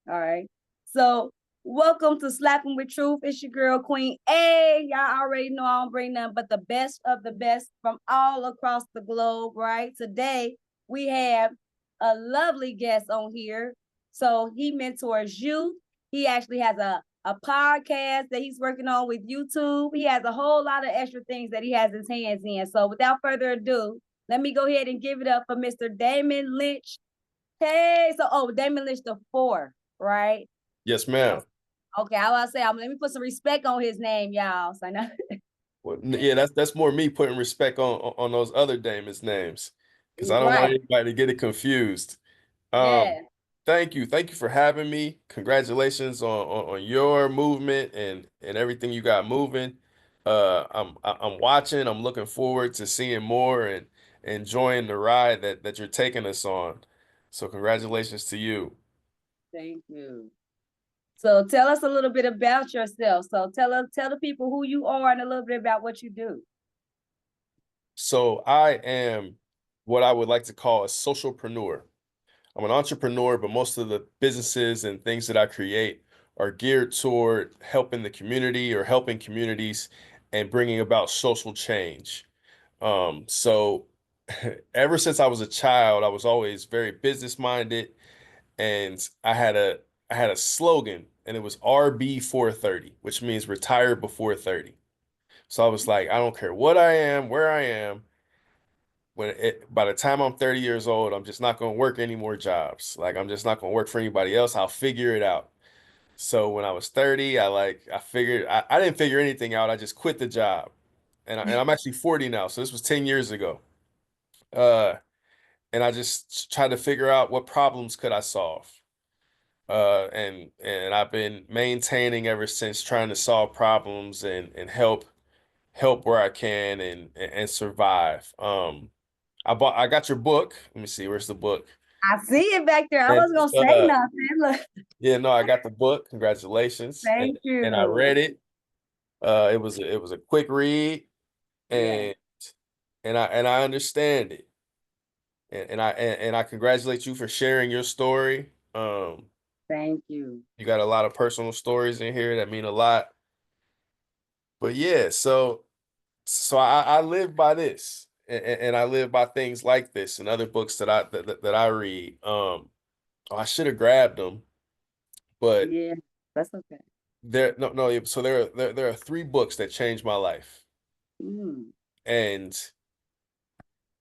All right. So welcome to Slapping with Truth. It's your girl Queen A. Y'all already know I don't bring nothing but the best of the best from all across the globe, right? Today we have a lovely guest on here. So he mentors youth. He actually has a podcast that he's working on with YouTube. He has a whole lot of extra things that he has his hands in. So without further ado, let me go ahead and give it up for Mr. Damon Lynch. Hey, Damon Lynch the fourth, right? Yes, ma'am. Okay, I was say, let me put some respect on his name, y'all. So I know. Well, yeah, that's more me putting respect on those other Damon's names because I don't want Right. anybody to get it confused. Um, Yeah. thank you for having me. Congratulations on your movement and everything you got moving. I'm watching. I'm looking forward to seeing more and enjoying the ride that you're taking us on. So congratulations to you. Thank you. So tell us a little bit about yourself. So tell the people who you are and a little bit about what you do. So I am what I would like to call a socialpreneur. I'm an entrepreneur, but most of the businesses and things that I create are geared toward helping the community or helping communities and bringing about social change. So ever since I was a child, I was always very business minded, and I had a slogan, and it was RB 430, which means retire before 30. So I was like, I don't care what I am, where I am, by the time I'm 30 years old, I'm just not going to work any more jobs. Like I'm just not going to work for anybody else. I'll figure it out. So when I was 30, I figured I didn't figure anything out. I just quit the job. And I'm actually 40 now. So this was 10 years ago. Uh and I just tried to figure out what problems could I solve. And I've been maintaining ever since, trying to solve problems and help where I can and survive. I got your book. Let me see, where's the book? I see it back there. I And was gonna say nothing. Look, yeah, no, I got the book. Congratulations. thank And I you. read it. It was a quick read, Yeah, and I understand it. And I congratulate you for sharing your story. thank you. You got a lot of personal stories in here that mean a lot. But yeah, so I live by this, and I live by things like this and other books that I read. I should have grabbed them, but Yeah, that's okay. so there are three books that changed my life. Mm. And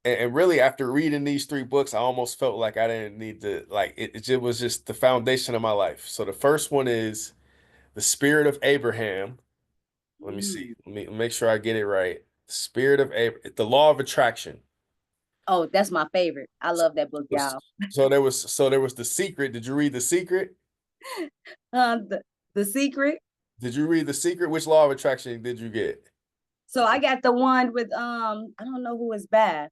and really after reading these three books, I almost felt like I didn't need to like it was just the foundation of my life. So the first one is The Spirit of Abraham. Let me see. Mm. Let me make sure I get it right. Spirit of Abraham, The Law of Attraction. Oh, that's my favorite. I love that book, y'all. So there was The Secret. Did you read The Secret? The, the Secret. Did you read The Secret? Which Law of Attraction did you get? So I got the one with I don't know who is bad,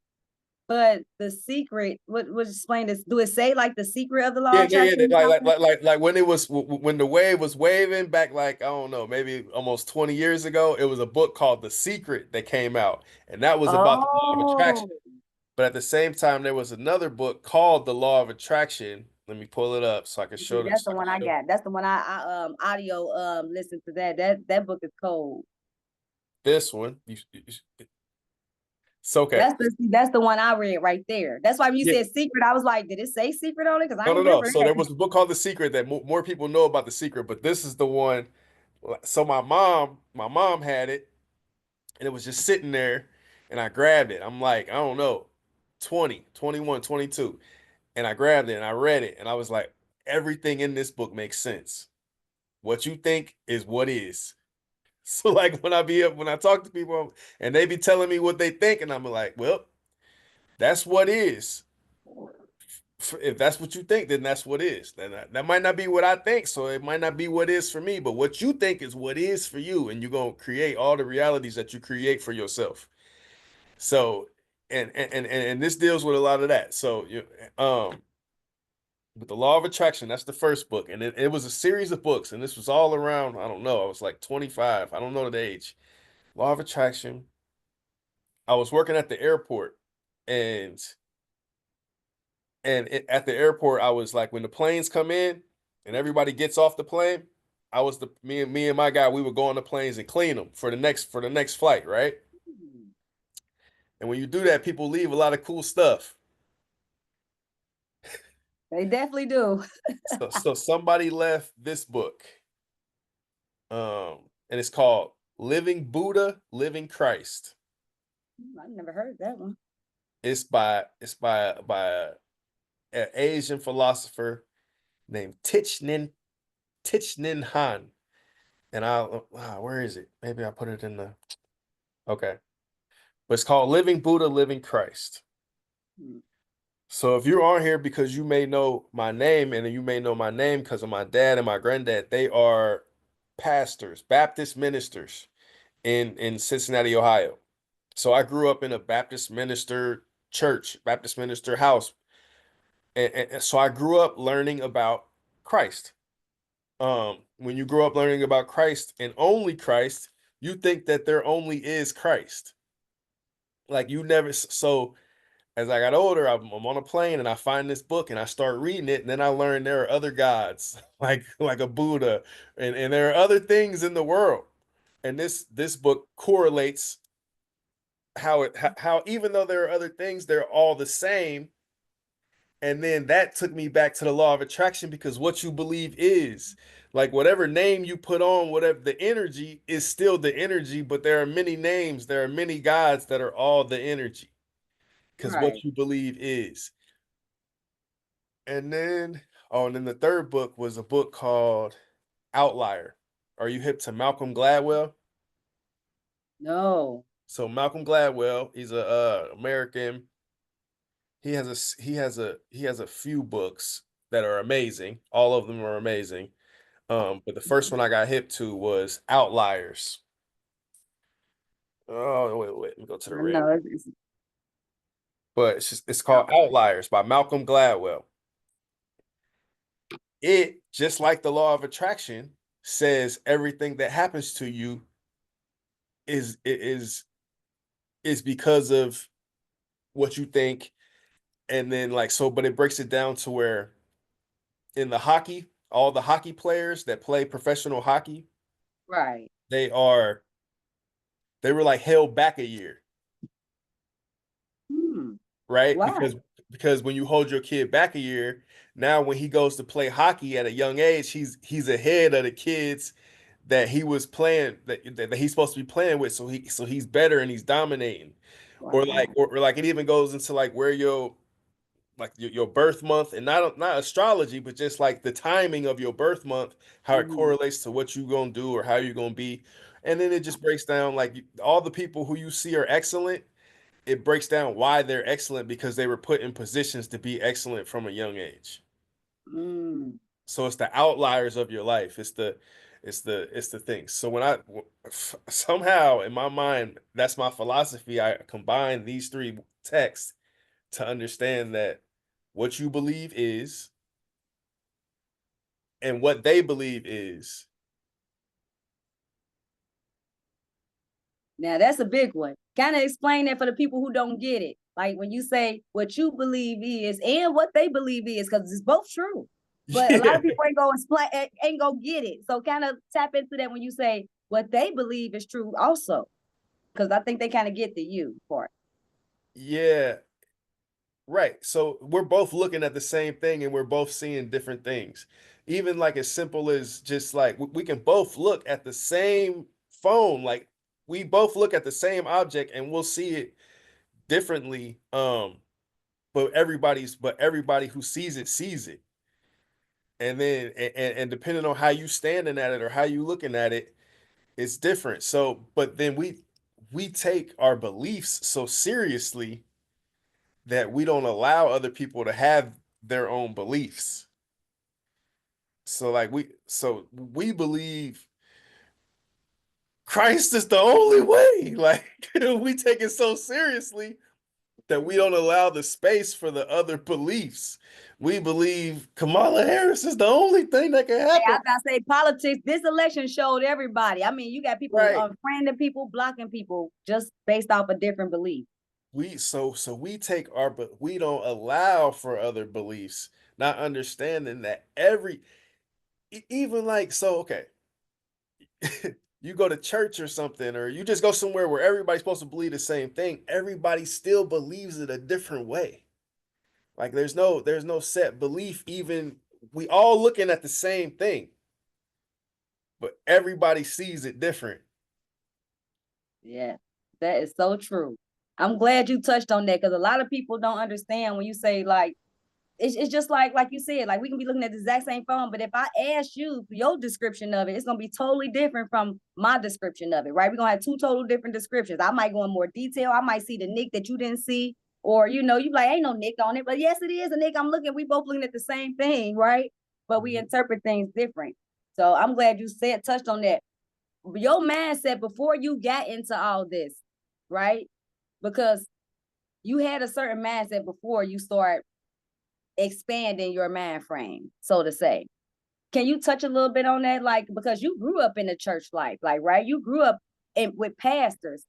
but the secret. What was explain this? Do it say like the secret of the law Yeah, of yeah, yeah. attraction or something? Like when it was when the wave was waving back, like I don't know, maybe almost 20 years ago. It was a book called The Secret that came out, and that was about the law of Oh, attraction. But at the same time, there was another book called The Law of Attraction. Let me pull it up so I can see, show that's this. the one I got. That's the one I audio listen to that. That book is cold. This one. It's okay. That's the one I read right there. That's why when you Yeah. said secret, I was like, did it say secret on it? Because I No, no, ain't no. never So read there it. was a book called The Secret that more people know about The Secret, but this is the one. So my mom had it, and it was just sitting there, and I grabbed it. I'm like, I don't know, 20, 21, 22, and I grabbed it and I read it, and I was like, everything in this book makes sense. What you think is what is. So like when I talk to people and they be telling me what they think, and I'm like, well, that's what is. If that's what you think, then that's what is. Then that might not be what I think, so it might not be what is for me. But what you think is what is for you, and you're gonna create all the realities that you create for yourself. So, and this deals with a lot of that. So, with the Law of Attraction, that's the first book, and it was a series of books, and this was all around. I don't know. I was like 25. I don't know the age. Law of Attraction. I was working at the airport, and at the airport, I was like, when the planes come in. and everybody gets off the plane, I was the me and my guy, we would go on the planes and clean them for the next flight, right? And when you do that, people leave a lot of cool stuff. They definitely do. So somebody left this book. And it's called Living Buddha, Living Christ. I've never heard that one. It's by an Asian philosopher named Thich Nhat Hanh. And where is it? Maybe I put it in the okay. But it's called Living Buddha, Living Christ. Hmm. So if you're on here because you may know my name, and you may know my name because of my dad and my granddad, they are pastors, Baptist ministers in Cincinnati, Ohio. So I grew up in a Baptist minister church, Baptist minister house. And so I grew up learning about Christ. When you grow up learning about Christ and only Christ, you think that there only is Christ. Like you never, so as I got older, I'm on a plane and I find this book and I start reading it, and then I learn there are other gods, like a Buddha, and there are other things in the world. And this book correlates how even though there are other things, they're all the same. And then that took me back to the law of attraction, because what you believe is, like, whatever name you put on whatever the energy is still the energy, but there are many names, there are many gods that are all the energy, because what Right. you believe is. And then, oh, and then the third book was a book called Outlier. Are you hip to Malcolm Gladwell? No. So Malcolm Gladwell, he's a American. He has a few books that are amazing. All of them are amazing. But the first one I got hip to was Outliers. Oh, wait, let me go to the red. No. But it's called Outlier. Outliers by Malcolm Gladwell. It, just like the law of attraction, says everything that happens to you is because of what you think. And then, like, so, but it breaks it down to where in the hockey, all the hockey players that play professional hockey, Right. they are they were like held back a year, Hmm. right? Wow. Because when you hold your kid back a year, now when he goes to play hockey at a young age, he's ahead of the kids that he was playing, that he's supposed to be playing with. So he's better and he's dominating. Wow. Or like it even goes into like where your birth month, and not astrology, but just like the timing of your birth month, how it Mm, correlates to what you're gonna do or how you're gonna be. And then it just breaks down like all the people who you see are excellent. It breaks down why they're excellent, because they were put in positions to be excellent from a young age. mm. So it's the outliers of your life. It's the things. So when I somehow in my mind, that's my philosophy. I combine these three texts to understand that what you believe is, and what they believe is. Now that's a big one. Kind of explain that for the people who don't get it. Like when you say what you believe is and what they believe is, because it's both true. But a lot Yeah. of people ain't gonna explain, ain't gonna get it. So kind of tap into that when you say what they believe is true, also, because I think they kind of get the you part. Yeah, right. So we're both looking at the same thing and we're both seeing different things. Even like as simple as just like we can both look at the same phone, like we both look at the same object and we'll see it differently. But everybody who sees it sees it. And then and depending on how you standing at it or how you looking at it, it's different. So, but then we take our beliefs so seriously that we don't allow other people to have their own beliefs. So we believe Christ is the only way. Like we take it so seriously that we don't allow the space for the other beliefs. We believe Kamala Harris is the only thing that can Hey, happen. I gotta say, politics. This election showed everybody. I mean, you got people Right. unfriending people, blocking people, just based off a different belief. So we take our, but we don't allow for other beliefs, not understanding that even like, so okay, you go to church or something, or you just go somewhere where everybody's supposed to believe the same thing, everybody still believes it a different way. Like there's no set belief, even we all looking at the same thing, but everybody sees it different. Yeah, that is so true. I'm glad you touched on that because a lot of people don't understand when you say like it's just like you said, like we can be looking at the exact same phone, but if I ask you your description of it, it's gonna be totally different from my description of it, right? We're gonna have two total different descriptions. I might go in more detail, I might see the nick that you didn't see, or you like, ain't no nick on it, but yes, it is a nick. I'm looking, we both looking at the same thing, right? But we Mhm. interpret things different. So I'm glad you said touched on that. Your mindset before you got into all this, right? Because you had a certain mindset before you start expanding your mind frame, so to say. Can you touch a little bit on that? Like, because you grew up in the church life, like, right? You grew up with pastors.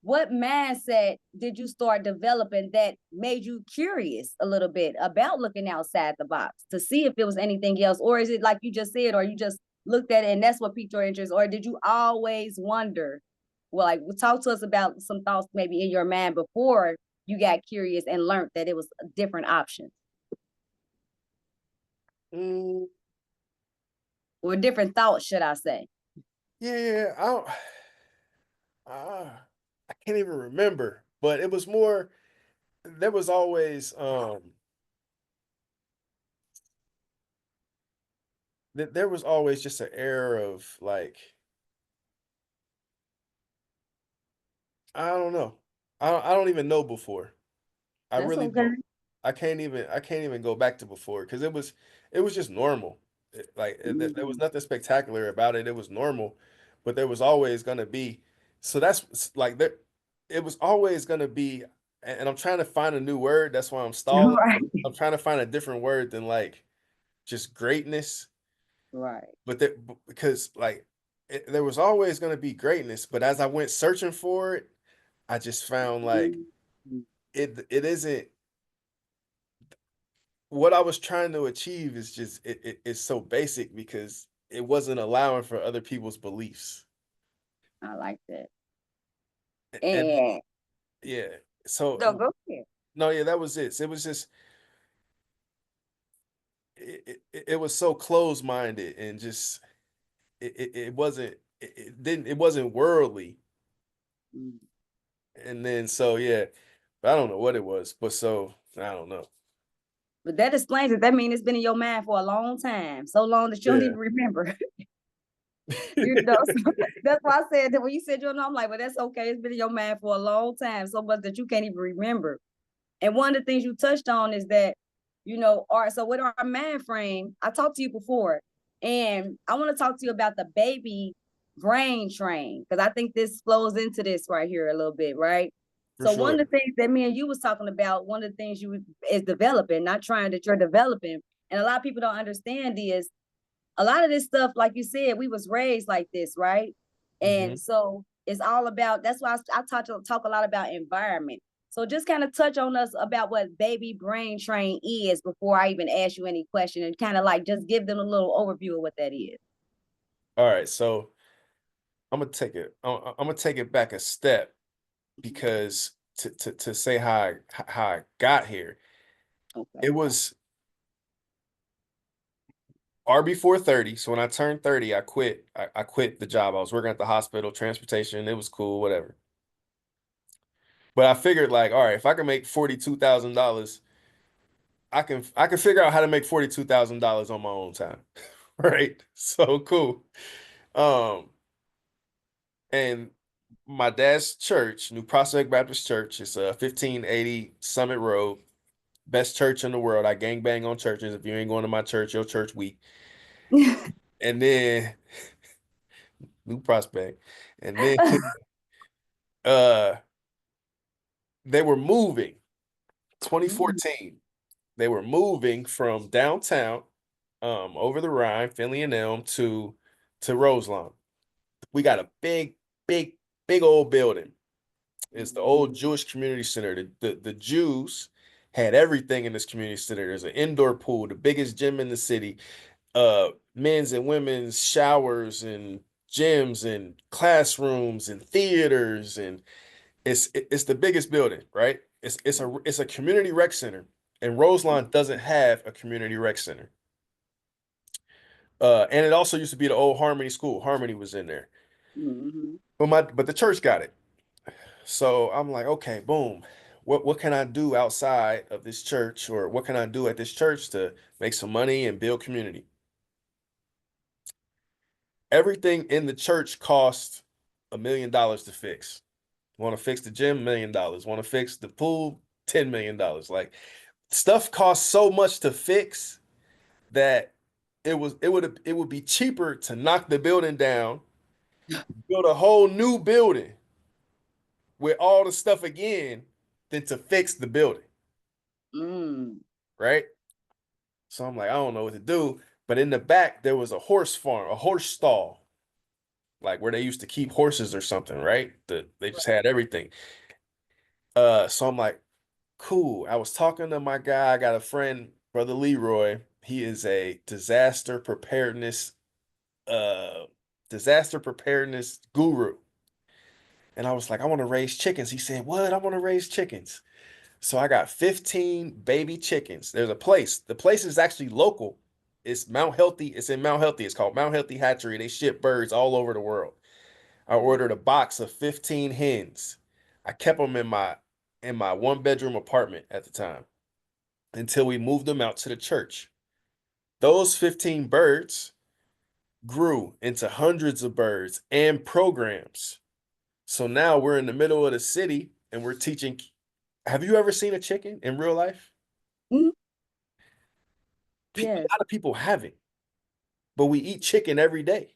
What mindset did you start developing that made you curious a little bit about looking outside the box to see if there was anything else? Or is it like you just said, or you just looked at it and that's what piqued your interest? Or did you always wonder? Well, like, talk to us about some thoughts maybe in your mind before you got curious and learned that it was a different option Mm, or different thoughts, should I say? yeah, I can't even remember, but it was more. There was always there was always just an air of like, I don't know. I don't even know before. I That's really okay. don't. I can't even go back to before because it was just normal. There was Mhm. nothing spectacular about it. It was normal, but there was always gonna be. So like there, it was always gonna be, and I'm trying to find a new word. That's why I'm stalling. Right. I'm trying to find a different word than like just greatness. Right. Because like there was always gonna be greatness, but as I went searching for it, I just found like Mhm. it isn't what I was trying to achieve is just it's so basic because it wasn't allowing for other people's beliefs. I like that. And And yeah, so no, go ahead. no, yeah, that was it. It was just it was so closed-minded and just it wasn't it wasn't worldly. Mm. And then so yeah, but I don't know what it was, but so I don't know. But that explains it. That means it's been in your mind for a long time, so long that you don't Yeah. even remember. So that's why I said that when you said you know, I'm like, well, that's okay. It's been in your mind for a long time, so much that you can't even remember. And one of the things you touched on is that, all right, so with our mind frame, I talked to you before, and I want to talk to you about the baby brain train, because I think this flows into this right here a little bit, right? For So one sure. of the things that me and you was talking about, one of the things you is developing, not trying that you're developing, and a lot of people don't understand is a lot of this stuff, like you said, we was raised like this, right? Hmm. And so it's all about, that's why I talk a lot about environment. So just kind of touch on us about what baby brain train is before I even ask you any question, and kind of like just give them a little overview of what that is. All right, so I'm gonna take it back a step because to say how I got here, Okay. it was RB 30. So when I turned 30, I quit. I quit the job. I was working at the hospital, transportation. It was cool, whatever. But I figured like, all right, if I can make $42,000, I can figure out how to make $42,000 on my own time. Right? So cool. Um, and my dad's church, New Prospect Baptist Church, it's 1580 Summit Road, best church in the world. I gang bang on churches. If you ain't going to my church, your church weak. And then New Prospect. And then uh they were moving 2014. They were moving from downtown over the Rhine, Finley and Elm to Roselawn. We got a big, big old building. It's the old Jewish community center. The Jews had everything in this community center. There's an indoor pool, the biggest gym in the city, men's and women's showers and gyms and classrooms and theaters, and it's the biggest building, right? It's a community rec center, and Roselawn doesn't have a community rec center. And it also used to be the old Harmony School. Harmony was in there, Mm-hmm. but the church got it. So I'm like, okay, boom. What can I do outside of this church, or what can I do at this church to make some money and build community? Everything in the church costs $1 million to fix. Want to fix the gym? $1 million. Want to fix the pool? $10 million. Like, stuff costs so much to fix that it would be cheaper to knock the building down, build a whole new building with all the stuff again, than to fix the building, Mm. right? So I'm like, I don't know what to do. But in the back, there was a horse farm, a horse stall, like where they used to keep horses or something, right? They just had everything. So I'm like, cool. I was talking to my guy. I got a friend, Brother Leroy. He is a uh, disaster preparedness guru. And I was like, I want to raise chickens. He said, what? I want to raise chickens. So I got 15 baby chickens. There's a place. The place is actually local. It's Mount Healthy. It's in Mount Healthy. It's called Mount Healthy Hatchery. They ship birds all over the world. I ordered a box of 15 hens. I kept them in my one-bedroom apartment at the time until we moved them out to the church. Those 15 birds grew into hundreds of birds and programs. So now we're in the middle of the city and we're teaching. Have you ever seen a chicken in real life? Mm. A Yes. lot of people haven't, but we eat chicken every day.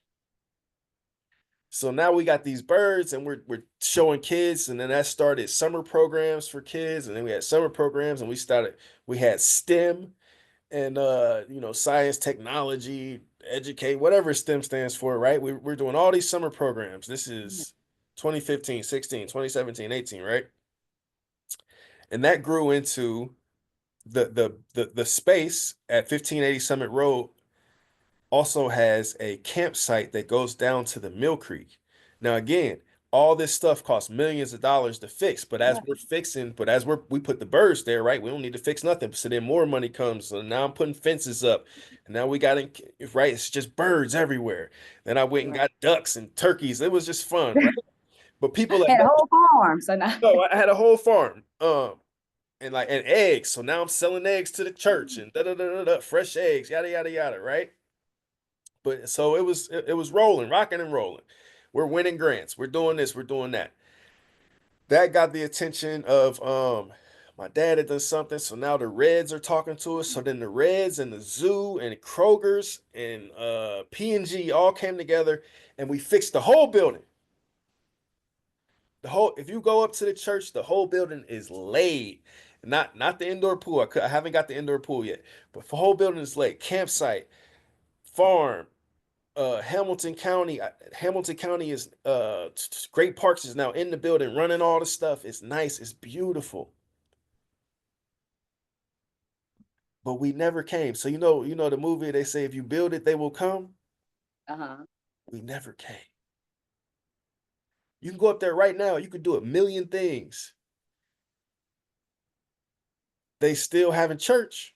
So now we got these birds and we're showing kids, and then that started summer programs for kids, and then we had summer programs, and we had STEM and science, technology, educate, whatever STEM stands for, right? We're doing all these summer programs. This is 2015, 16, 2017, 18, right? And that grew into the space at 1580 Summit Road also has a campsite that goes down to the Mill Creek. Now, again, all this stuff costs millions of dollars to fix, but as we put the birds there, right? We don't need to fix nothing. So then more money comes. So now I'm putting fences up. And now we got right, it's just birds everywhere. Then I went and Right. got ducks and turkeys. It was just fun, right? But people like, Had a no, whole farm. So now. no, I had a whole farm. And eggs. So now I'm selling eggs to the church and da da da da da, fresh eggs, yada yada yada, right? But so it was rolling, rocking and rolling. We're winning grants. We're doing this, we're doing that. That got the attention of my dad had done something. So now the Reds are talking to us. So then the Reds and the zoo and Kroger's and P&G all came together and we fixed the whole building. If you go up to the church, the whole building is laid. Not the indoor pool. I haven't got the indoor pool yet, but the whole building is laid. Campsite, farm, Hamilton County is Great Parks is now in the building running all the stuff. It's nice, it's beautiful. But we never came. So the movie, they say if you build it, they will come. Uh-huh. We never came. You can go up there right now, you could do a million things. They still having church,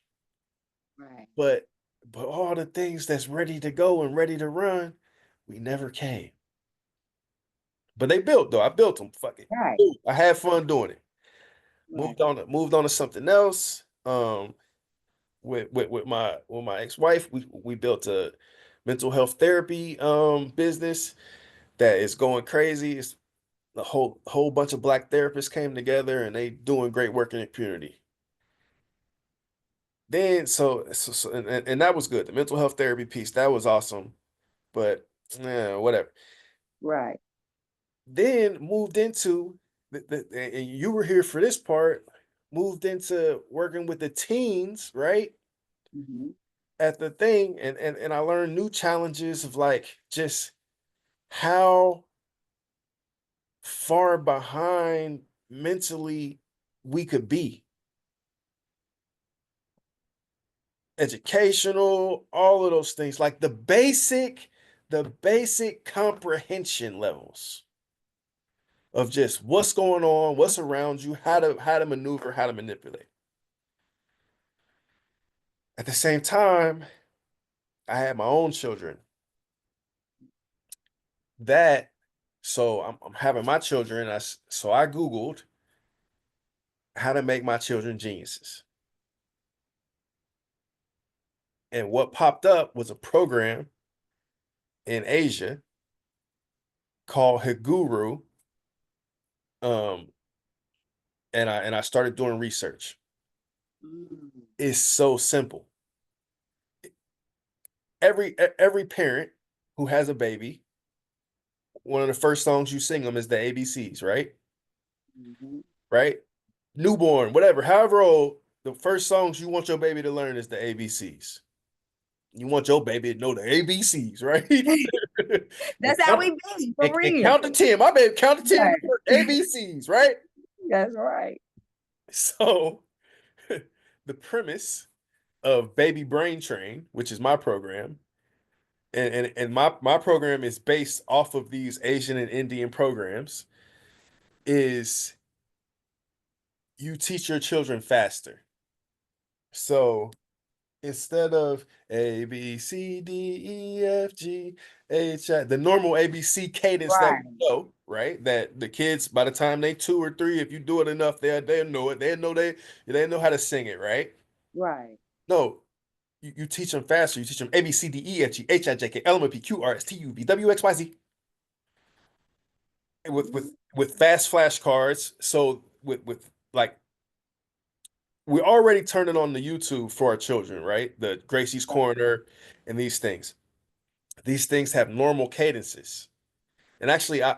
Right. but all the things that's ready to go and ready to run, we never came. But they built though. I built them. Fuck it. Right. I had fun doing it. Right. Moved on to something else. With my ex-wife, we built a mental health therapy business that is going crazy. It's a whole bunch of Black therapists came together and they doing great work in the community. Then and that was good. The mental health therapy piece, that was awesome. But yeah, whatever. Right. Then moved into and you were here for this part, moved into working with the teens, right? Mm-hmm. At the thing, and I learned new challenges of like just how far behind mentally we could be. educational, all of those things, like the basic comprehension levels of just what's going on, what's around you, how to maneuver, how to manipulate. At the same time, I had my own children. That so I'm having my children. So I Googled how to make my children geniuses. And what popped up was a program in Asia called Higuru. Um, and I started doing research. Mm. It's so simple. Every parent who has a baby, one of the first songs you sing them is the ABCs, right? Mhm. Right? Newborn, whatever, however old, the first songs you want your baby to learn is the ABCs. You want your baby to know the ABCs, right? and That's how count we be, for and real. count to 10. My baby count to 10 Right. with ABCs, right? That's right. So the premise of Baby Brain Train, which is my program, and my program is based off of these Asian and Indian programs, is you teach your children faster. So instead of A, B, C, D, E, F, G, H, I, the normal ABC cadence that Right. we know, right? That the kids, by the time they 2 or 3, if you do it enough, they'll know it. They know how to sing it, right? Right. No, you teach them faster. You teach them A, B, C, D, E, F, G, H, I, J, K, L, M, N, P, Q, R, S, T, U, V, W, X, Y, Z. With fast flashcards. So with like we're already turning on the YouTube for our children, right? The Gracie's Corner and these things. These things have normal cadences. And actually I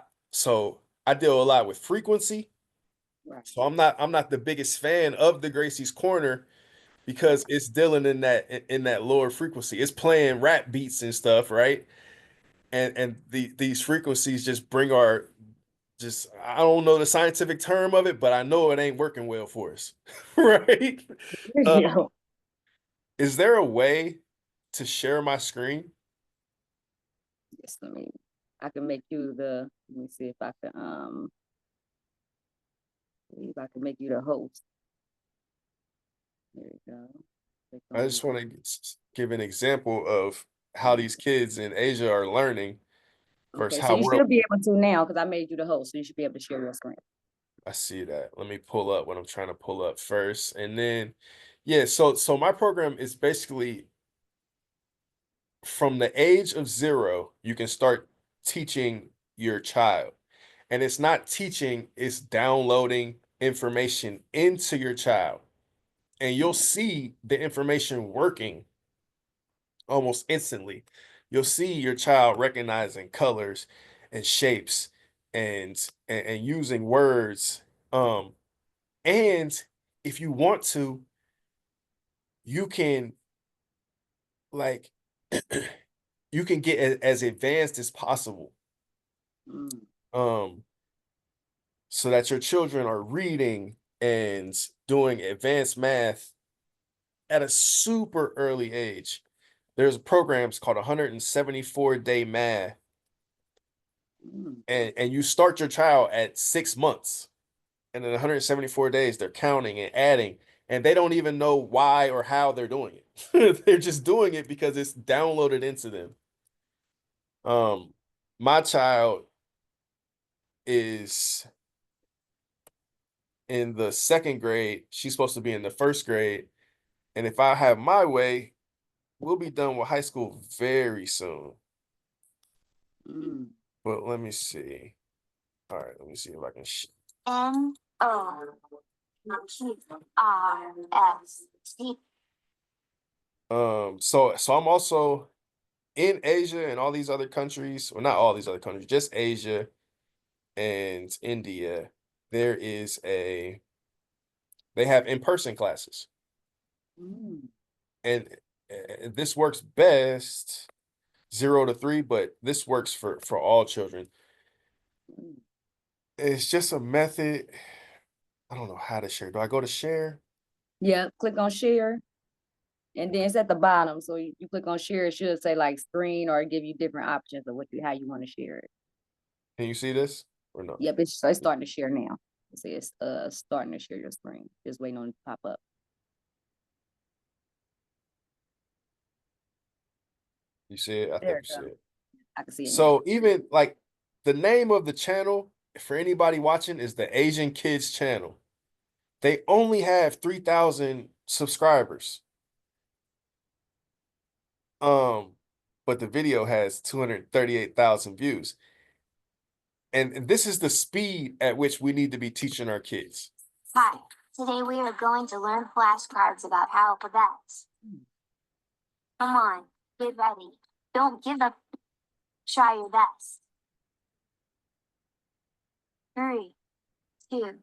deal a lot with frequency. Right. So I'm not the biggest fan of the Gracie's Corner because it's dealing in that lower frequency. It's playing rap beats and stuff, right? And these frequencies just bring our just I don't know the scientific term of it, but I know it ain't working well for us. Right? Uh, Real. is there a way to share my screen? Yes, I can make you let me see if I can see if I can make you the host. There you go. Click I on just want to give an example of how these kids in Asia are learning versus Okay, so how you we're. should be able to now because I made you the host, so you should be able to share your screen. I see that. Let me pull up what I'm trying to pull up first, and then, yeah. So my program is basically from the age of 0, you can start teaching your child, and it's not teaching; it's downloading information into your child, and you'll see the information working almost instantly. You'll see your child recognizing colors and shapes and using words. And if you want to, you can like you can get as advanced as possible. Mm. Um, so that your children are reading and doing advanced math at a super early age. There's programs called 174-day math, Mm. and you start your child at 6 months, and in 174 days they're counting and adding, and they don't even know why or how they're doing it. They're just doing it because it's downloaded into them. My child is in the second grade. She's supposed to be in the first grade, and if I have my way, we'll be done with high school very soon. Mm. But let me see. All right, let me see if I can. NORST. So I'm also in Asia and all these other countries, well, not all these other countries, just Asia and India. There is they have in-person classes, Mm. and this works best 0 to 3, but this works for all children. Mm. It's just a method. I don't know how to share. Do I go to share? Yeah, click on share. And then it's at the bottom. So you click on share, it should say like screen or give you different options of how you want to share it. Can you see this or no? Yep, it's starting to share now. It says starting to share your screen. Just waiting on it to pop up. You see it? I think you see it. I can see it now. So even like the name of the channel for anybody watching is the Asian Kids channel. They only have 3,000 subscribers. But the video has 238,000 views. And this is the speed at which we need to be teaching our kids. Hi, today we are going to learn flashcards about alphabets. Come on, get ready. Don't give up. Try your best. 3, 2,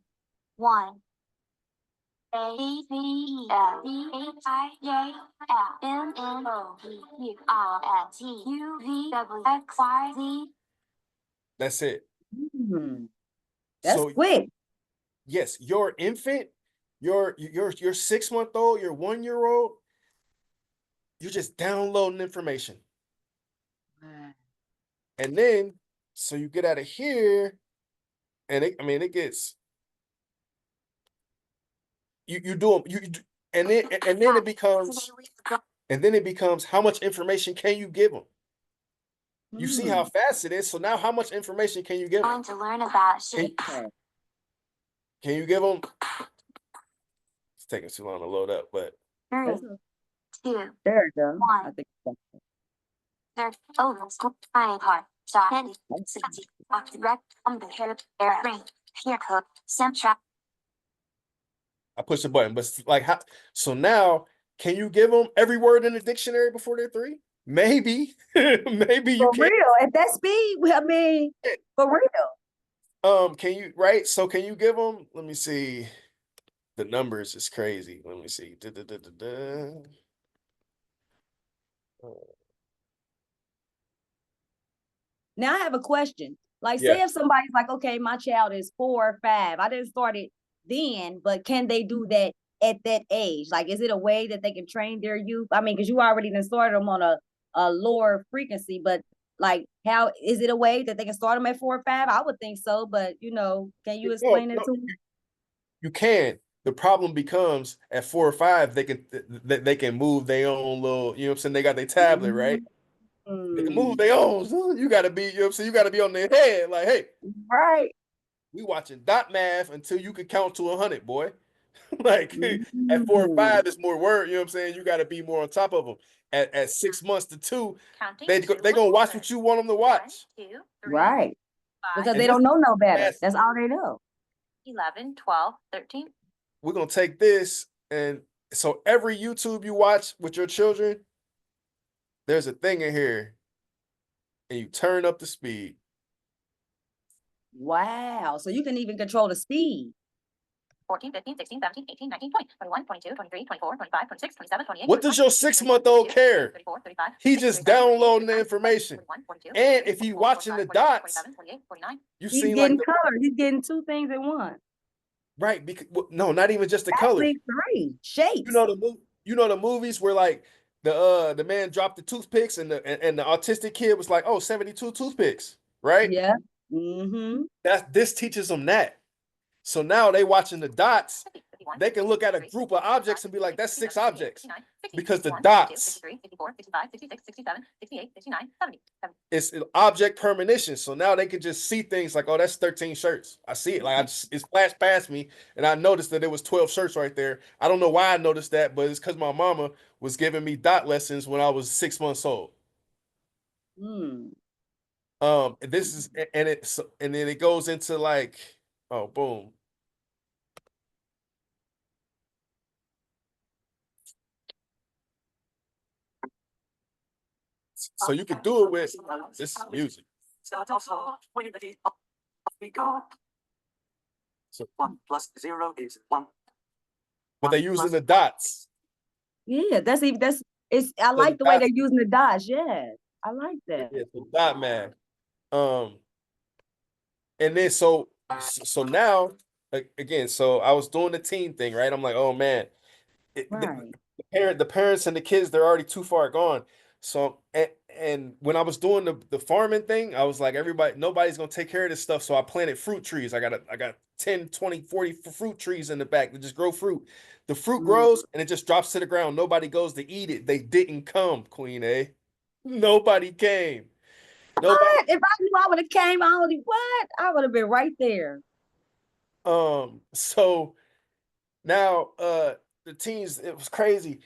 1. A B E L E H I J L M N O P Q R S T U V W X Y Z. That's it. That's So quick. yes, your infant, your 6-month-old, your 1-year-old, you're just downloading information. And then, so you get out of here, and it gets you do them, and then it becomes how much information can you give them? You see how fast it is. So now, how much information can you give them? Going to learn about shapes. Can you give them? It's taking too long to load up, but 3, 2, There we go. 1. I think There's ovals, tiny heart, penny, city, direct, the hair, ring, hair code, stem trap. I push the button. But like, how? So now, can you give them every word in the dictionary before they're 3? Maybe, maybe you for can. real at that speed. I mean, for real. Can you, right? So can you give them? Let me see. The numbers is crazy. Let me see. Now I have a question. Like, Yeah. say if somebody's like, okay, my child is 4 or 5. I didn't start it then, but can they do that at that age? Like, is it a way that they can train their youth? I mean, because you already done started them on a lower frequency, but like, how is it a way that they can start them at 4 or 5? I would think so, but can you explain it to me? You can. The problem becomes at 4 or 5, they can move their own little, you know what I'm saying? They got their tablet, right? They can move their own. So you gotta be, you know what I'm saying? You gotta be on their head, like, hey, right. We watching dot math until you can count to 100, boy. Like at 4 or 5, it's more word, you know what I'm saying? You gotta be more on top of them. At 6 months to 2, they gonna watch what you want them to watch. 1, 2, 3, Right. Because And they don't know no better. fast. That's all they know. 11, 12, 13. We're gonna take this, and so every YouTube you watch with your children, there's a thing in here, and you turn up the speed. Wow. So you can even control the speed. 14, 15, 16, 17, 18, 19, 20, 21, 22, 23, 24, 25, 26, 27, 28. What does your 6-month-old care? 34, 35, He just downloading the information. And if he watching the dots, you He's see getting like color. He's getting 2 things at once. right, because no, not even just the color. Actually, 3 shapes. You know the movies where like the man dropped the toothpicks and the autistic kid was like, oh, 72 toothpicks, right? Yeah. This teaches them that. So now they watching the dots. They can look at a group of objects and be like, that's 6 objects. Because the dots, it's object premonition. So now they can just see things like, oh, that's 13 shirts. I see it. Like it's flashed past me, and I noticed that there was 12 shirts right there. I don't know why I noticed that, but it's because my mama was giving me dot lessons when I was 6 months old. This is and then it goes into like, oh, boom. So you can do it with this music. So 1 plus 0 is 1. But they're using the dots. Yeah, I like the way they're using the dots. Yeah, I like that. Yeah, the dot man. And then so now again, so I was doing the teen thing, right? I'm like, oh man, Right. the parents and the kids, they're already too far gone. So and when I was doing the farming thing, I was like, nobody's gonna take care of this stuff. So I planted fruit trees. I got 10, 20, 40 fruit trees in the back that just grow fruit. The fruit Mhm. grows and it just drops to the ground. Nobody goes to eat it. They didn't come, Queen A. Nobody came. Nobody. What? If I knew I would have came, I would have been right there. So now the teens, it was crazy.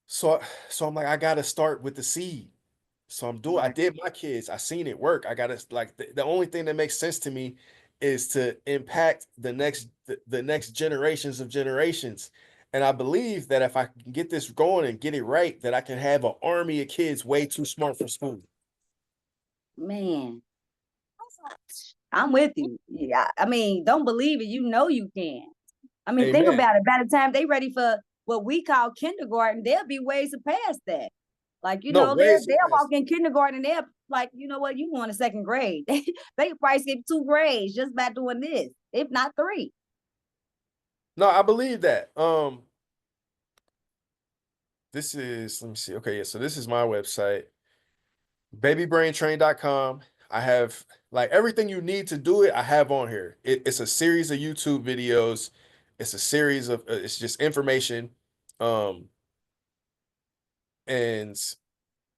So I'm like, I gotta start with the seed. So I Right. did my kids. I seen it work. I gotta like the only thing that makes sense to me is to impact the next generations of generations. And I believe that if I can get this going and get it right, that I can have an army of kids way too smart for school. Man, I'm with you. Yeah, I mean, don't believe it. You know you can. I mean, think Amen. about it. By the time they ready for what we call kindergarten, they'll be ways past that. Like, No, way they'll walk surpassed. in kindergarten and they're like, you know what, you going to second grade. They could probably skip 2 grades just by doing this, if not 3. No, I believe that. This is, let me see. Okay, yeah, so this is my website, babybraintrain.com. I have like everything you need to do it, I have on here. It's a series of YouTube videos. It's a series of it's just information. Um and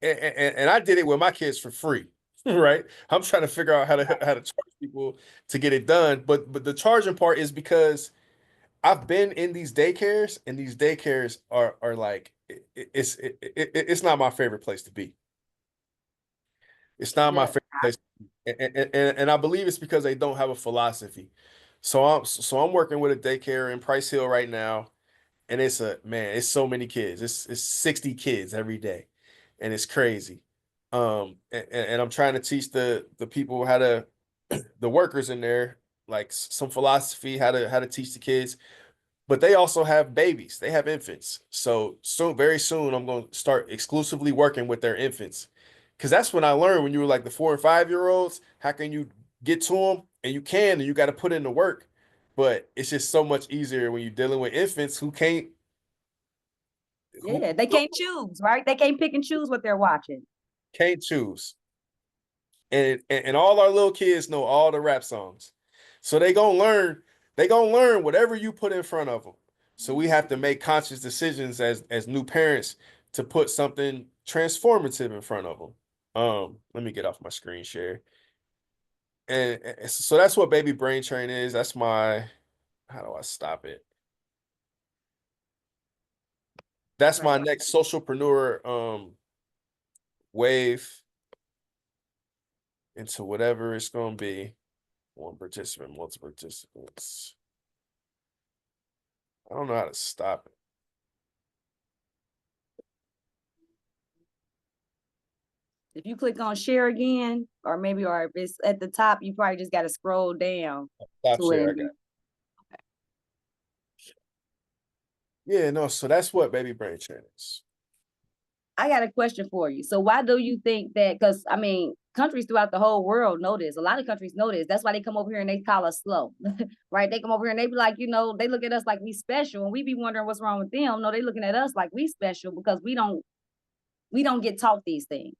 and I did it with my kids for free, right? I'm trying to figure out how to charge people to get it done, but the charging part is because I've been in these daycares, and these daycares are like it's not my favorite place to be. It's not my Yeah. favorite place, and I believe it's because they don't have a philosophy. So I'm working with a daycare in Price Hill right now, and it's a man, it's so many kids. It's 60 kids every day, and it's crazy. And I'm trying to teach the people how to the workers in there like some philosophy, how to teach the kids, but they also have babies. They have infants. So very soon, I'm going to start exclusively working with their infants, because that's when I learned when you were like the 4 and 5 year olds. How can you get to them? And you can, and you got to put in the work. But it's just so much easier when you're dealing with infants who can't. Yeah, they can't choose, right? They can't pick and choose what they're watching. Can't choose. And all our little kids know all the rap songs, so they gonna learn whatever you put in front of them. So we have to make conscious decisions as new parents to put something transformative in front of them. Let me get off my screen share. And so that's what Baby Brain Train is. That's my, how do I stop it? That's my Right. next socialpreneur wave into whatever it's gonna be. One participant, multiple participants. I don't know how to stop it. If you click on share again, or if it's at the top, you probably just got to scroll down Stop to it. share. I got it. Yeah, no, so that's what Baby Brain Train is. I got a question for you. So why do you think that? Because I mean, countries throughout the whole world know this. A lot of countries know this. That's why they come over here and they call us slow, right? They come over here and they be like, they look at us like we special, and we be wondering what's wrong with them. No, they looking at us like we special because we don't get taught these things.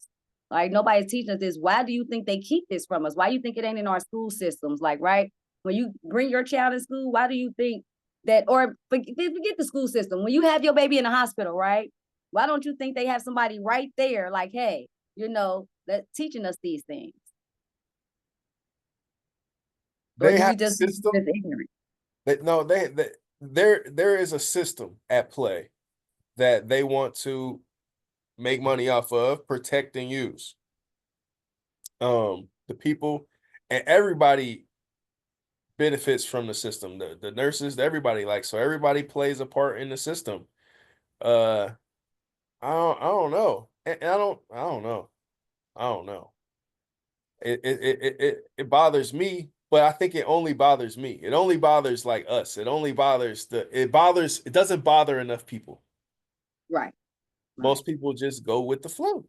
Like nobody's teaching us this. Why do you think they keep this from us? Why do you think it ain't in our school systems? Like, right, when you bring your child in school, why do you think that? Or forget the school system. When you have your baby in the hospital, right? Why don't you think they have somebody right there, like, hey, that's teaching us these things? Or They do have we a just system. ignorant? No, there is a system at play that they want to make money off of, protect and use. The people and everybody benefits from the system. The nurses, everybody, like, so everybody plays a part in the system. Uh, I don't know. And I don't know. I don't know. It bothers me, but I think it only bothers me. It only bothers like us. It doesn't bother enough people. Right. Most people just go with the flow.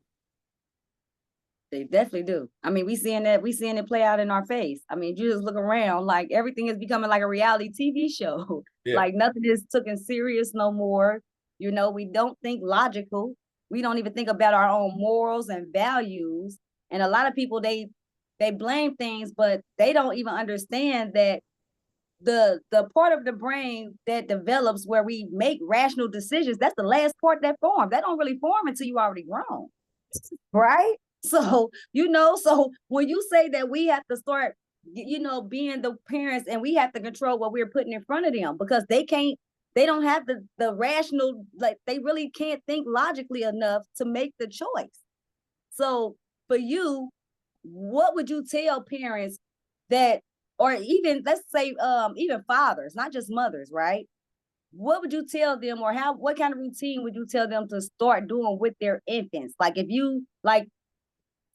They definitely do. I mean, we seeing it play out in our face. I mean, you just look around, like everything is becoming like a reality TV show. Yeah. Like nothing is taken serious no more. You know, we don't think logical. We don't even think about our own morals and values. And a lot of people, they blame things, but they don't even understand that the part of the brain that develops where we make rational decisions, that's the last part that forms. That don't really form until you already grown, right? So, you know, so when you say that we have to start, you know, being the parents and we have to control what we're putting in front of them because they don't have the rational, like they really can't think logically enough to make the choice. So for you, what would you tell parents that, or even let's say even fathers, not just mothers, right? What would you tell them, or what kind of routine would you tell them to start doing with their infants? Like if you like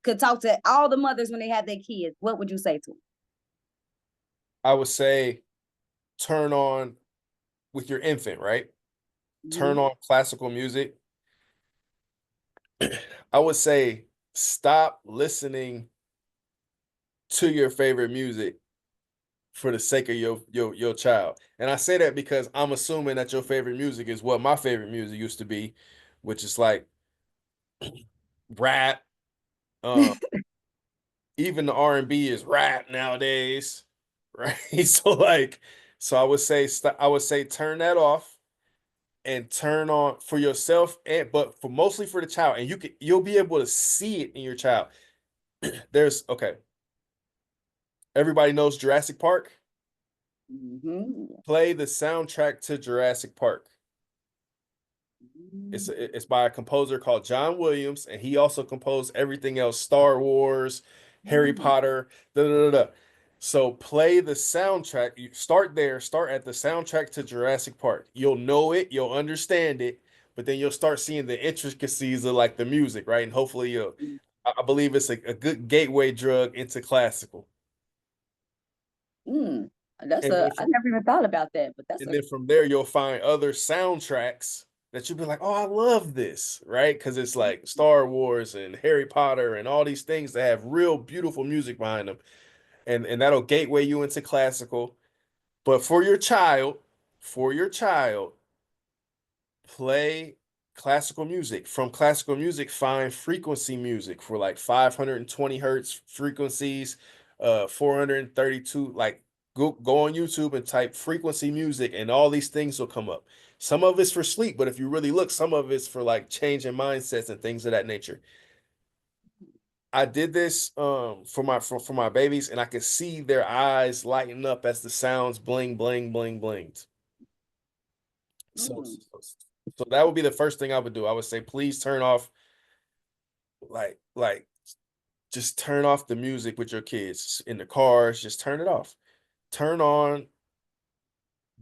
could talk to all the mothers when they have their kids, what would you say to them? I would say turn on with your infant, right? Turn on classical music. I would say stop listening to your favorite music for the sake of your child. And I say that because I'm assuming that your favorite music is what my favorite music used to be, which is like rap. Even the R&B is rap nowadays, right? So like, so I would say turn that off and turn on for yourself and but for mostly for the child, and you'll be able to see it in your child. There's okay. Everybody knows Jurassic Park. Play the soundtrack to Jurassic Park. It's by a composer called John Williams, and he also composed everything else: Star Wars, Harry Potter, da da da da. So play the soundtrack. You start there. Start at the soundtrack to Jurassic Park. You'll know it. You'll understand it. But then you'll start seeing the intricacies of like the music, right? And hopefully, I believe it's a good gateway drug into classical. That's And then I never even thought about that, but that's and then from there you'll find other soundtracks that you'll be like, oh, I love this, right? Because it's like Star Wars and Harry Potter and all these things that have real beautiful music behind them. And that'll gateway you into classical. But for your child, play classical music. From classical music, find frequency music for like 520 hertz frequencies, 432, like go on YouTube and type frequency music and all these things will come up. Some of it's for sleep, but if you really look, some of it's for like changing mindsets and things of that nature. I did this for my babies, and I could see their eyes lighting up as the sounds bling bling bling blinged. So that would be the first thing I would do. I would say, please turn off, like just turn off the music with your kids in the cars. Just turn it off. Turn on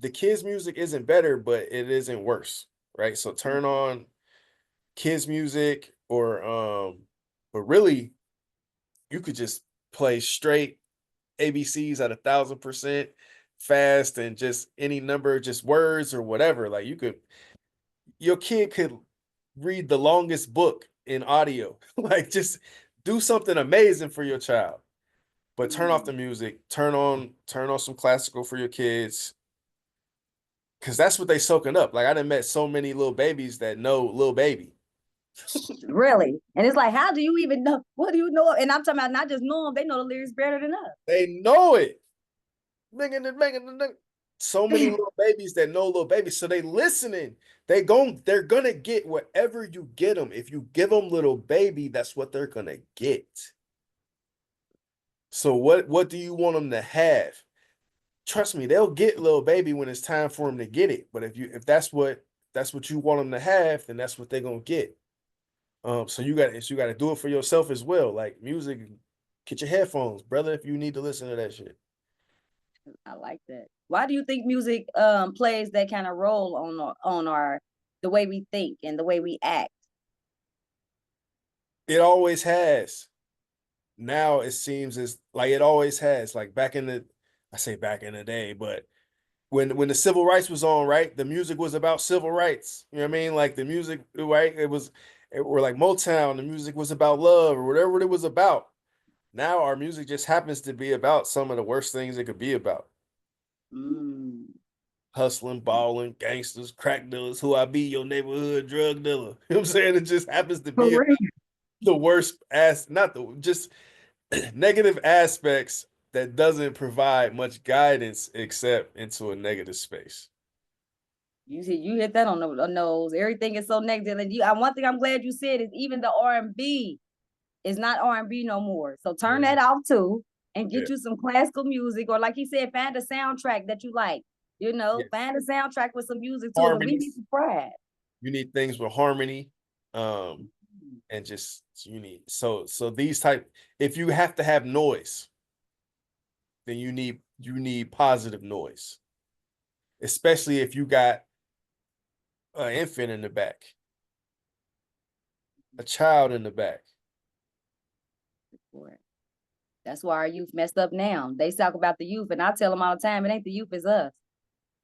the kids' music isn't better, but it isn't worse, right? So turn on kids' music, but really, you could just play straight ABCs at 1,000% fast and just any number, just words or whatever. Like your kid could read the longest book in audio. Like just do something amazing for your child. But turn off the music, turn on some classical for your kids. Cause that's what they soaking up. Like I done met so many little babies that know Lil Baby. Really? And it's like, how do you even know? What do you know? And I'm talking about not just know them, they know the lyrics better than us. They know it. So many little babies that know Lil Baby. So they listening. They're gonna get whatever you get them. If you give them Lil Baby, that's what they're gonna get. So what do you want them to have? Trust me, they'll get Lil Baby when it's time for them to get it. But if that's what you want them to have, then that's what they're gonna get. So you got to do it for yourself as well. Like music, get your headphones, brother, if you need to listen to that shit. I like that. Why do you think music plays that kind of role on our the way we think and the way we act? It always has. Now it seems as like it always has. Like I say back in the day, but when the civil rights was on, right? The music was about civil rights. You know what I mean? Like the music, right? Or like Motown, the music was about love or whatever it was about. Now our music just happens to be about some of the worst things it could be about. hustling, balling, gangsters, crack dealers, who I be, your neighborhood drug dealer. You know what I'm saying? It just happens to For be real. the worst not the just negative aspects that doesn't provide much guidance except into a negative space. You hit that on the nose. Everything is so negative. And one thing I'm glad you said is even the R&B is not R&B no more. So turn that off too and get you some classical music, or like he said, find a soundtrack that you like. Find a soundtrack with some music too, because we need some pride. You need things with harmony, and just you need so these type. If you have to have noise, then you need positive noise, especially if you got an infant in the back, a child in the back. That's why our youth messed up now. They talk about the youth, and I tell them all the time, it ain't the youth, it's us.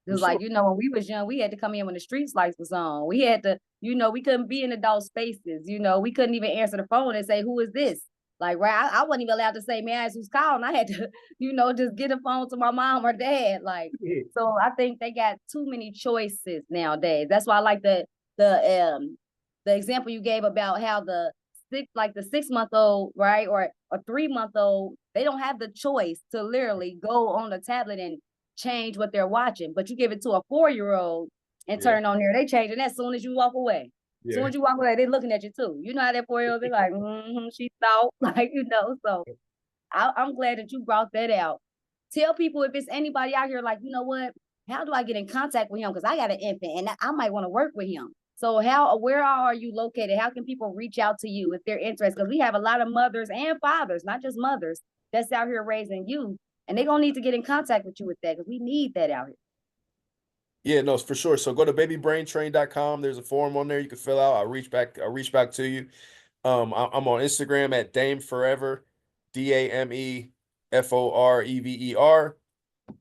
Because like, when we was young, we had to come in when the street lights was on. We had to, we couldn't be in adult spaces. We couldn't even answer the phone and say, who is this? Like, right, I wasn't even allowed to say, may I ask who's calling? I had to, just get a phone to my mom or dad. Like, so I think they got too many choices nowadays. That's why I like the example you gave about how the 6-month-old, right, or a 3-month-old, they don't have the choice to literally go on the tablet and change what they're watching. But you give it to a 4-year-old and turn on there, they change it as soon as you walk away. As soon as you walk away, they're looking at you too. You know how that 4-year-old be like, she thought, like, so I'm glad that you brought that out. Tell people, if it's anybody out here, like, what, how do I get in contact with him? Because I got an infant and I might want to work with him. So where are you located? How can people reach out to you if they're interested? Because we have a lot of mothers and fathers, not just mothers, that's out here raising youth. And they're going to need to get in contact with you with that, because we need that out here. Yeah, no, for sure. So go to babybraintrain.com. There's a form on there you can fill out. I'll reach back to you. I'm on Instagram at Dame Forever, DameForever.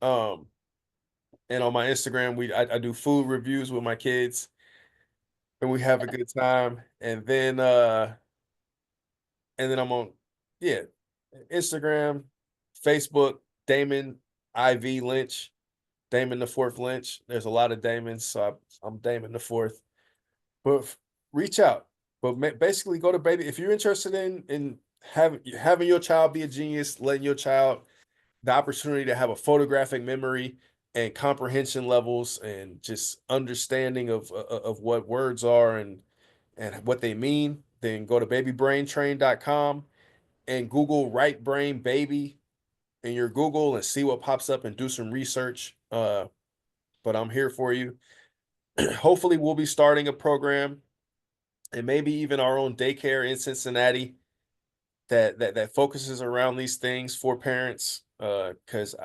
And on my Instagram, I do food reviews with my kids, and we have a good time. And then I'm on Instagram, Facebook, Damon IV Lynch, Damon IV Lynch. There's a lot of Damons, so I'm Damon IV. But reach out. But basically, go to baby. If you're interested in having your child be a genius, letting your child the opportunity to have a photographic memory and comprehension levels and just understanding of what words are and what they mean, then go to babybraintrain.com and Google right brain baby in your Google and see what pops up and do some research. But I'm here for you. Hopefully we'll be starting a program and maybe even our own daycare in Cincinnati that focuses around these things for parents. Because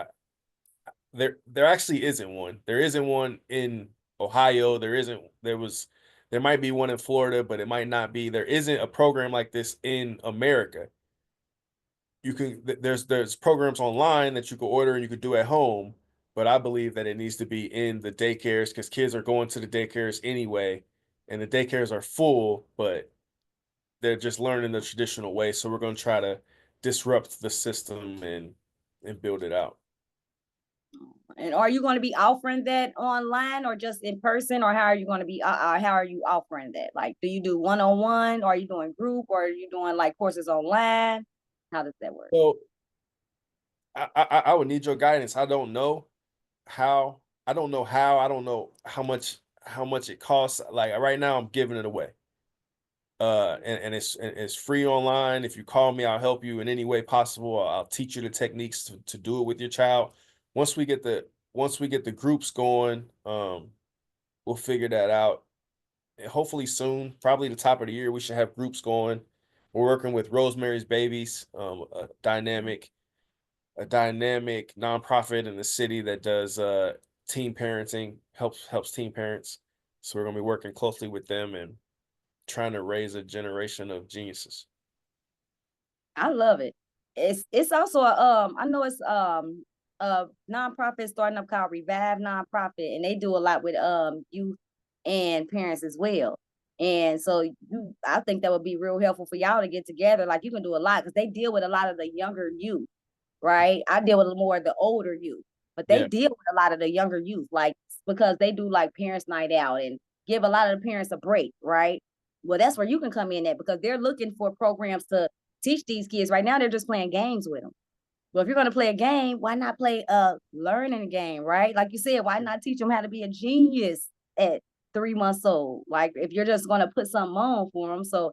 there actually isn't one. There isn't one in Ohio. There might be one in Florida, but it might not be. There isn't a program like this in America. There's programs online that you can order and you could do at home, but I believe that it needs to be in the daycares, because kids are going to the daycares anyway, and the daycares are full, but they're just learning the traditional way. So we're going to try to disrupt the system and build it out. And are you going to be offering that online or just in person, or how are you going to be? How are you offering that? Like, do you do one-on-one, or are you doing group, or are you doing like courses online? How does that work? So I would need your guidance. I don't know how. I don't know how much it costs. Like right now, I'm giving it away. And it's free online. If you call me, I'll help you in any way possible. I'll teach you the techniques to do it with your child. Once we get the groups going, we'll figure that out. And hopefully soon, probably the top of the year, we should have groups going. We're working with Rosemary's Babies, a dynamic nonprofit in the city that does teen parenting, helps teen parents. So we're gonna be working closely with them and trying to raise a generation of geniuses. I love it. It's also I know it's a nonprofit starting up called Revive Nonprofit, and they do a lot with youth and parents as well. And so I think that would be real helpful for y'all to get together. Like, you can do a lot because they deal with a lot of the younger youth, right? I deal with more of the older youth. but they Yeah. deal with a lot of the younger youth, like because they do like parents' night out and give a lot of the parents a break, right? Well, that's where you can come in at because they're looking for programs to teach these kids. Right now, they're just playing games with them. Well, if you're going to play a game, why not play a learning game, right? Like you said, why not teach them how to be a genius at 3 months old? Like if you're just going to put something on for them. So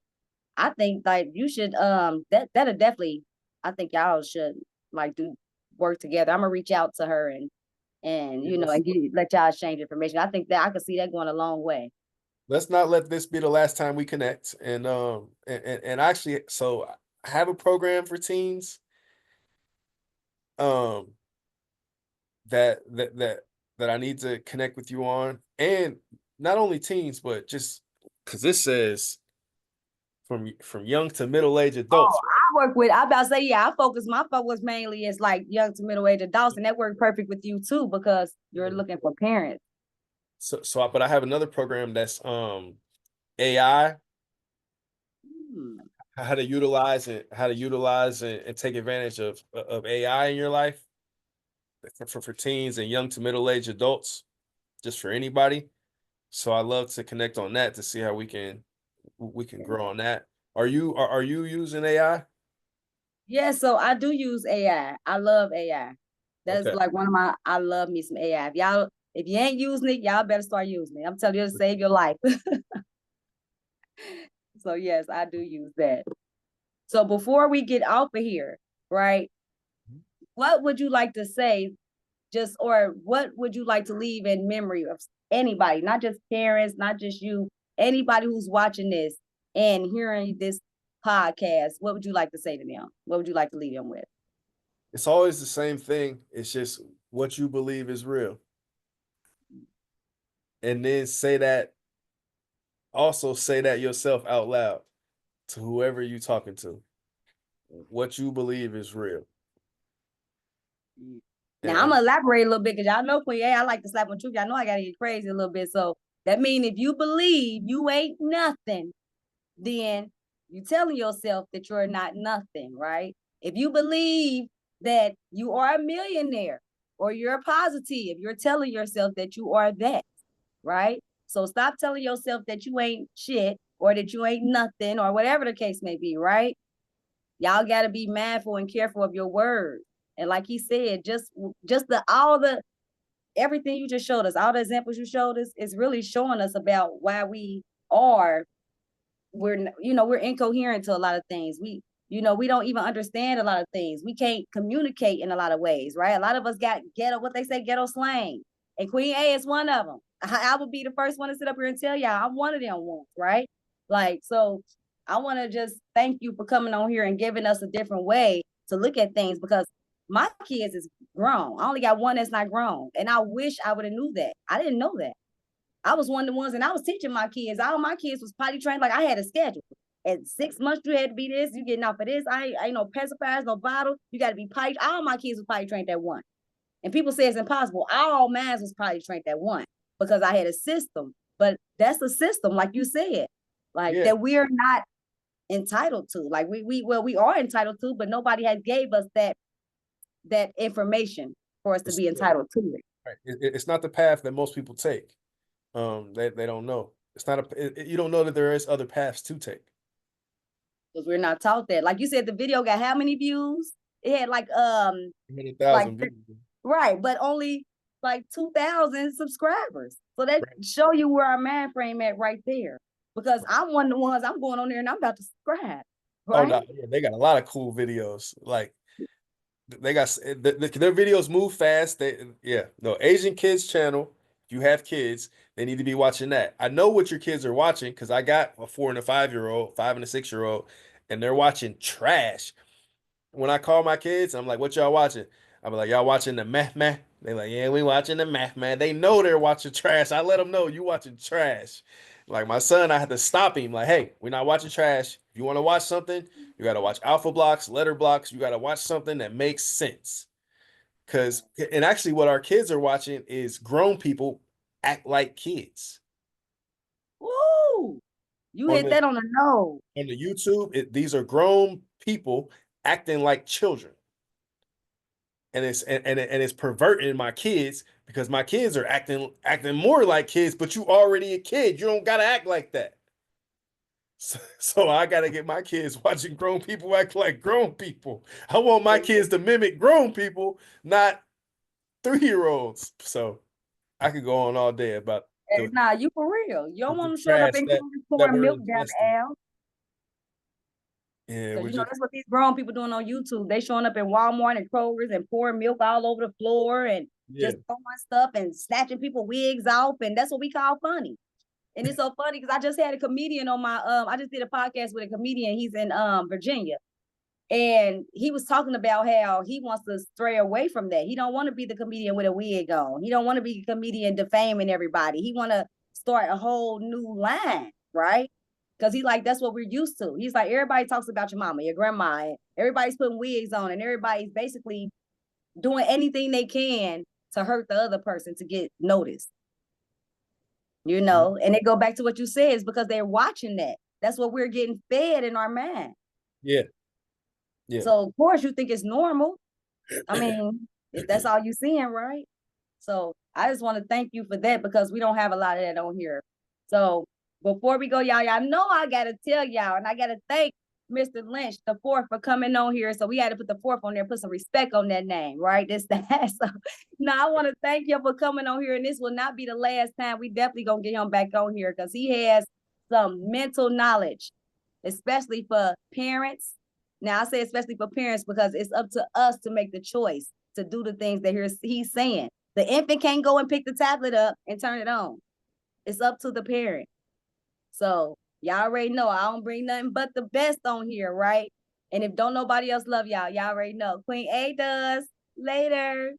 I think like you should that'll definitely, I think y'all should like do work together. I'm gonna reach out to her and Yeah, you know and let y'all exchange information. I think that I could see that going a long way. let's not let this be the last time we connect. And actually, so I have a program for teens um that I need to connect with you on, and not only teens, but just because this says from young to middle-aged Oh, adults. I work with. I about to say, yeah. My focus mainly is like young to middle age adults, and that worked perfect with you too because you're looking for parents. But I have another program that's AI, Hmm. how to utilize and take advantage of AI in your life for teens and young to middle-aged adults, just for anybody. So I love to connect on that to see how we can grow on that. Are you using AI? Yeah, so I do use AI. I love AI. That's Okay. like one of my. I love me some AI. If you ain't using it, y'all better start using it. I'm telling you to save your life. So yes, I do use that. So before we get off of here, right? What would you like to say or what would you like to leave in memory of anybody, not just parents, not just you, anybody who's watching this and hearing this podcast? What would you like to say to them? What would you like to leave them with? It's always the same thing. It's just what you believe is real. And then say that yourself out loud to whoever you talking to. What you believe is real. And Now I'm gonna elaborate a little bit because y'all know Queen A, I like to slap on truth. Y'all know I gotta get crazy a little bit. So that means if you believe you ain't nothing, then you telling yourself that you're not nothing, right? If you believe that you are a millionaire or you're positive, you're telling yourself that you are that, right? So stop telling yourself that you ain't shit or that you ain't nothing or whatever the case may be, right? Y'all got to be mindful and careful of your words. And like he said, just the everything you just showed us, all the examples you showed us is really showing us about why we're incoherent to a lot of things. We don't even understand a lot of things. We can't communicate in a lot of ways, right? A lot of us got what they say, ghetto slang. And Queen A is one of them. I would be the first one to sit up here and tell y'all I'm one of them ones, right? Like, so I want to just thank you for coming on here and giving us a different way to look at things because my kids is grown. I only got one that's not grown. And I wish I would have knew that. I didn't know that. I was one of the ones, and I was teaching my kids. All my kids was potty trained. Like I had a schedule. At 6 months, you had to be this. You getting off of this. I ain't no pacifiers, no bottle. You got to be potty. All my kids was potty trained at one. And people say it's impossible. All mine was potty trained at one because I had a system. But that's a system, like you said, like yeah, that we're not entitled to. Like we are entitled to, but nobody has gave us that information for us to be entitled to it. right. It's not the path that most people take. They don't know. It's not you don't know that there is other paths to take. Because we're not taught that. Like you said, the video got how many views? It had like 100,000 views. right, but only like 2,000 subscribers. So that show you where our mind frame at right there. Because I'm one of the ones I'm going on there and I'm about to subscribe. Oh Right? no, yeah, they got a lot of cool videos. Like they got their videos move fast. Asian Kids channel. If you have kids, they need to be watching that. I know what your kids are watching because I got a 4 and a 5-year-old, 5 and a 6-year-old, and they're watching trash. When I call my kids, I'm like, "What y'all watching?" I'm like, "Y'all watching the math man?" They like, "Yeah, we watching the math man." They know they're watching trash. I let them know you watching trash. Like my son, I had to stop him. Like, hey, we're not watching trash. If you want to watch something, you got to watch Alpha Blocks, Letter Blocks. You got to watch something that makes sense. And actually, what our kids are watching is grown people act like kids. Woo! You On hit the that on the nose. on the YouTube, these are grown people acting like children. and it's perverting my kids because my kids are acting more like kids, but you already a kid. You don't gotta act like that. So I gotta get my kids watching grown people act like grown people. I want my kids to mimic grown people, not 3-year-olds. So I could go on all day about Nah, you for real. You don't want them showing up trash in that pouring we're milk down the ingesting. aisle. Yeah, Because we're you know just that's what these grown people doing on YouTube. They showing up in Walmart and Kroger's and pouring milk all over the floor and yeah. just throwing stuff and snatching people wigs off, and that's what we call funny. And it's so funny because I just had a comedian on my I just did a podcast with a comedian. He's in Virginia. And he was talking about how he wants to stray away from that. He don't want to be the comedian with a wig on. He don't want to be a comedian defaming everybody. He want to start a whole new line, right? Because he like, that's what we're used to. He's like, everybody talks about your mama, your grandma, and everybody's putting wigs on, and everybody's basically doing anything they can to hurt the other person to get noticed. You know, and they go back to what you said, is because they're watching that. That's what we're getting fed in our mind. Yeah. Yeah. So of course you think it's normal. I mean, if that's all you seeing, right? So I just want to thank you for that because we don't have a lot of that on here. So before we go, y'all know I gotta tell y'all, and I gotta thank Mr. Lynch IV for coming on here. So we had to put the fourth on there, put some respect on that name, right? This that. So now I want to thank you for coming on here, and this will not be the last time. We definitely gonna get him back on here because he has some mental knowledge, especially for parents. Now I say especially for parents because it's up to us to make the choice to do the things that he's saying. The infant can't go and pick the tablet up and turn it on. It's up to the parent. So y'all already know I don't bring nothing but the best on here, right? And if don't nobody else love y'all, y'all already know. Queen A does. Later.